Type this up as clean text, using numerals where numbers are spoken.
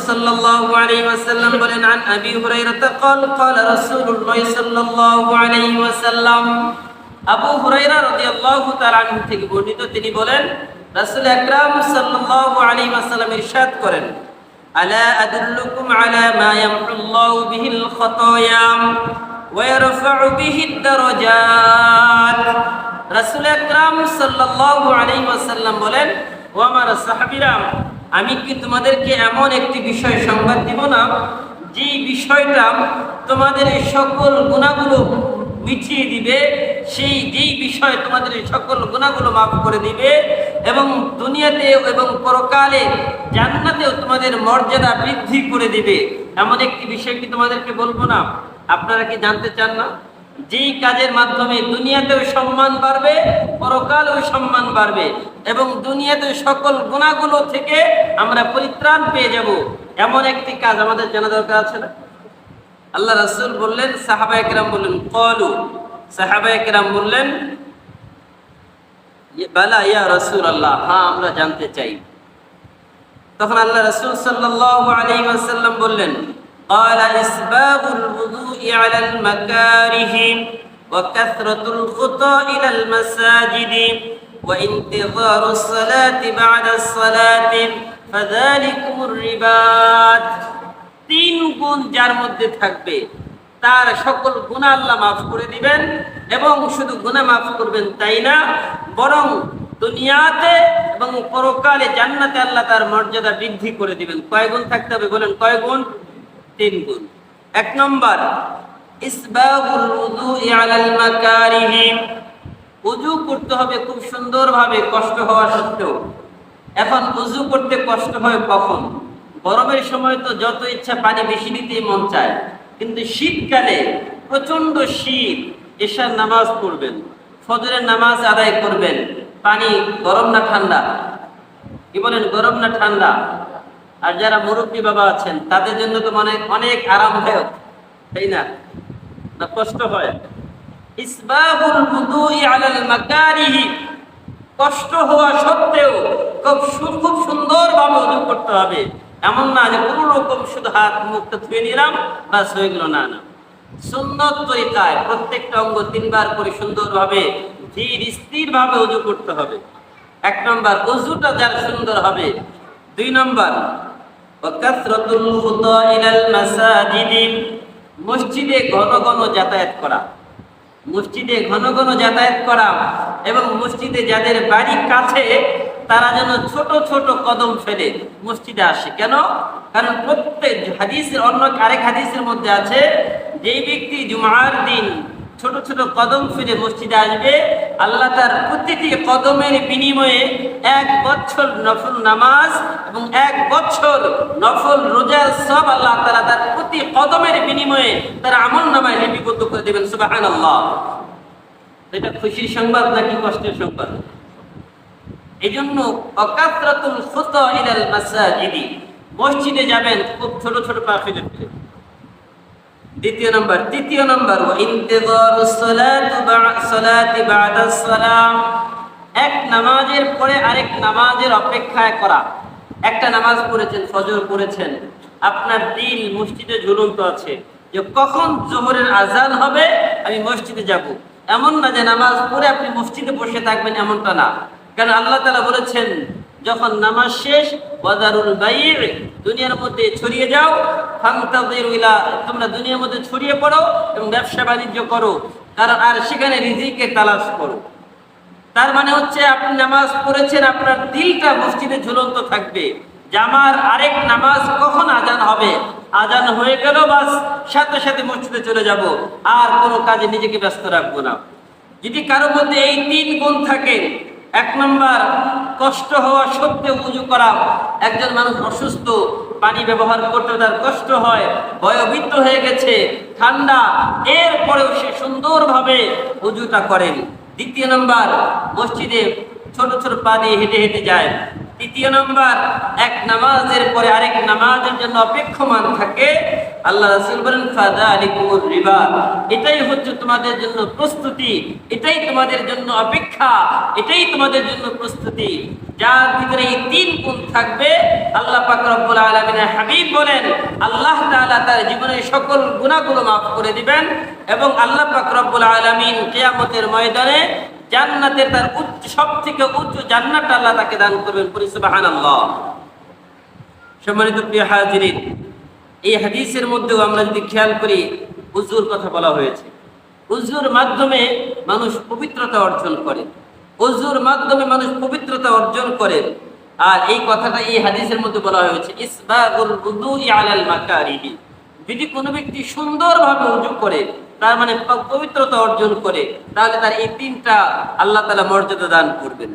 সাল্লাল্লাহু আলাইহি ওয়াসাল্লাম বলেন, আন আবি হুরায়রা قال قال رسول الله صلى الله عليه وسلم, আবু হুরায়রা রাদিয়াল্লাহু তাআলা আনহু থেকে বর্ণিত, তিনি বলেন, রাসূল আকরাম সাল্লাল্লাহু আলাইহি ওয়াসাল্লাম ইরশাদ করেন, আলা আদুল্লুকুম আলা মা ইয়ামহুল্লাহু বিহিল খাতায়া ওয়া ইয়ারফা'ু বিহিদ দারাজাত। রাসূল আকরাম সাল্লাল্লাহু আলাইহি ওয়াসাল্লাম বলেন, ও আমার সাহাবীরা, আমি কি তোমাদেরকে এমন একটি বিষয় সংবাদ দিব না, যে বিষয়টা তোমাদের এই সকল গুনাহগুলো মিটিয়ে দিবে, যেই বিষয় তোমাদের এই সকল গুনাহগুলো মাফ করে দিবে এবং দুনিয়াতেও এবং পরকালে জান্নাতেও তোমাদের মর্যাদা বৃদ্ধি করে দিবে, এমন একটি বিষয় কি তোমাদেরকে বলবো না? আপনারা কি জানতে চান না? যেই কাজের মাধ্যমে দুনিয়াতেও সম্মান বাড়বে, পরকালেও সম্মান বাড়বে এবং দুনিয়াতে সকল গুনাহগুলো থেকে আমরা পরিত্রাণ পেয়ে যাব, এমন একটি কাজ আমাদের জানা দরকার আছে না? আল্লাহ রাসূল বললেন, সাহাবায়ে কেরাম বললেন, ক্বালু, সাহাবায়ে কেরাম বললেন, বালা ইয়া রাসূলুল্লাহ, হ্যাঁ আমরা জানতে চাই। তখন আল্লাহ রাসূল সাল্লাল্লাহু আলাইহি ওয়াসাল্লাম বললেন, قال إسباغ الوضوء على المكاره وكثرة الخطى إلى المساجد وانتظار الصلاة بعد الصلاة فذلكم الرباط। তিন গুণ যার মধ্যে থাকবে তার সকল গুনাহ আল্লাহ মাফ করে দিবেন এবং শুধু গুনাহ মাফ করবেন তাই না, বরং দুনিয়াতে এবং পরকালে জান্নাতে আল্লাহ তার মর্যাদা বৃদ্ধি করে দিবেন। কয় গুণ থাকতে হবে বলেন? কয় গুণ? তিন গুণ। এক নম্বর, ইসবাগুল উযুই আলাল মাকারিহি, ওযু করতে হবে খুব সুন্দরভাবে কষ্ট হওয়া সত্ত্বেও। এখন ওযু করতে কষ্ট হয় কখন? গরমের সময় তো যত ইচ্ছা পানি বেশি দিতেই মন চায়, কিন্তু শীতকালে প্রচন্ড শীত, এশার নামাজ পড়বেন, ফজরের নামাজ আদায় করবেন, পানি গরম না ঠান্ডা? কি বলেন, গরম না ঠান্ডা? আর যারা মুরব্বী বাবা আছেন তাদের জন্য তো মানে অনেক আরামদায়ক, তাই না? না কষ্ট হয়? ইসবাগুল উযুই আলাল মাকারিহি, কষ্ট হওয়া সত্ত্বেও খুব সুন্দরভাবে ওযু করতে হবে। এমন না যে কোনো রকম শুধু হাত মুখটা ধুয়ে নিলাম বাস হয়ে গেল, না না, সুন্নত তরিকায় প্রত্যেকটা অঙ্গ তিনবার করে সুন্দরভাবে ধীর স্থিরভাবে ওযু করতে হবে। এক নম্বর, ওযুটা যার সুন্দর হবে। দুই নম্বর, ওয়াকাসরাতুল খুতা ইলাল মাসাজিদি, মসজিদে ঘন ঘন যাতায়াত করা, মসজিদে ঘন ঘন যাতায়াত করা এবং মসজিদে যাদের বাড়ি কাছে তারা যেন ছোট ছোট কদম ফেলে মসজিদে আসে। কেন? কারণ প্রত্যেক হাদিসের অন্য আরেক হাদিসের মধ্যে আছে, যেই ব্যক্তি জুমার দিন ছোট ছোট কদম ফেলে মসজিদে আসবে, আল্লাহ তার প্রতিটি কদমের বিনিময়ে 1 বছর নফল নামাজ এবং 1 বছর নফল রোজার সব আল্লাহ তাআলা তার প্রতি কদমের বিনিময়ে তার আমলনামায় লিপিবদ্ধ করে দেবেন। সুবহানাল্লাহ। এটা খুশির সংবাদ নাকি কষ্টের সংবাদ? এই জন্য ওয়াকাসরাতুল খুতা ইলাল মাসাজিদি, মসজিদে যাবেন খুব ছোট ছোট পা ফেলে ফেলে। দ্বিতীয় নম্বর, তৃতীয় নম্বর, ইন্তিযারুস সালাতি বা'দাস সালাম, এক নামাজের পরে আরেক নামাজের অপেক্ষায় করা। একটা নামাজ পড়েছেন, ফজর পড়েছেন, আপনার দিল মসজিদে ঝুলন্ত আছে যে কখন জোহরের আজান হবে আমি মসজিদে যাব। এমন না যে নামাজ পড়ে আপনি মসজিদে বসে থাকবেন, এমনটা না। কারণ আল্লাহ তাআলা বলেছেন, যখন নামাজ শেষ, ওয়াদারুল বাই'আ, দুনিয়ার মধ্যে ছড়িয়ে যাও, ফান্তাযিরু ইলা, তোমরা দুনিয়ার মধ্যে ছড়িয়ে পড়ো এবং ব্যবসা বাণিজ্য করো, কারণ আর সেখানে রিজিকের তালাশ করো। তার মানে হচ্ছে আপনি নামাজ পড়েছেন, আপনার দিলটা মসজিদে ঝুলন্ত থাকবে যে আমার আরেক নামাজ কখন আজান হবে, আজান হয়ে গেল বাস সাথে সাথে মসজিদে চলে যাব, আর কোনো কাজে নিজেকে ব্যস্ত রাখবো না। যদি কারোর মধ্যে এই 3 গুণ থাকে, এক নম্বর, কষ্ট হওয়া সত্ত্বেও ওযু করা। একজন মানুষ অসুস্থ, পানি ব্যবহার করতে তার কষ্ট হয়, বয়োবৃদ্ধ হয়ে গেছে, ঠান্ডা, এরপরেও সে সুন্দরভাবে ওযুটা করেন। দ্বিতীয় নম্বর, মসজিদে ছোট ছোট পা দিয়ে হেঁটে হেঁটে যায়। তৃতীয় নম্বর, এক নামাজের পরে আরেক নামাজের জন্য অপেক্ষমান থাকে। আল্লাহ রাসূল বলেন ফাযালিকুমুর রিবা, এটাই হচ্ছে তোমাদের জন্য প্রস্তুতি, এটাই তোমাদের জন্য অপেক্ষা, এটাই তোমাদের জন্য প্রস্তুতি। যার ভিতরে এই তিন গুণ থাকবে, আল্লাহ পাক রব্বুল আলামিনের হাবিব বলেন আল্লাহ তাআলা তার জীবনের সকল গুনাহগুলো মাফ করে দিবেন এবং আল্লাহ পাক রব্বুল আলামিন কিয়ামতের ময়দানে জান্নাতে তার সবথেকে উঁচু জান্নাত আল্লাহ তাকে দান করবেন। পড়ি সুবহানাল্লাহ। সম্মানিত প্রিয় হাজিরিন, এই হাদিসের মধ্যেও আমরা যদি খেয়াল করি, উযুর কথা বলা হয়েছে। উযুর মাধ্যমে মানুষ পবিত্রতা অর্জন করে, উযুর মাধ্যমে মানুষ পবিত্রতা অর্জন করে। আর এই কথাটা এই হাদিসের মধ্যে বলা হয়েছে ইসবাগুল উযুই আলাল মাকারিহি। যদি কোনো ব্যক্তি সুন্দরভাবে উযু করে, তার মানে পবিত্রতা অর্জন করে, তাহলে তার এই তিনটা আল্লাহ তাআলা মর্যাদা দান করবেন।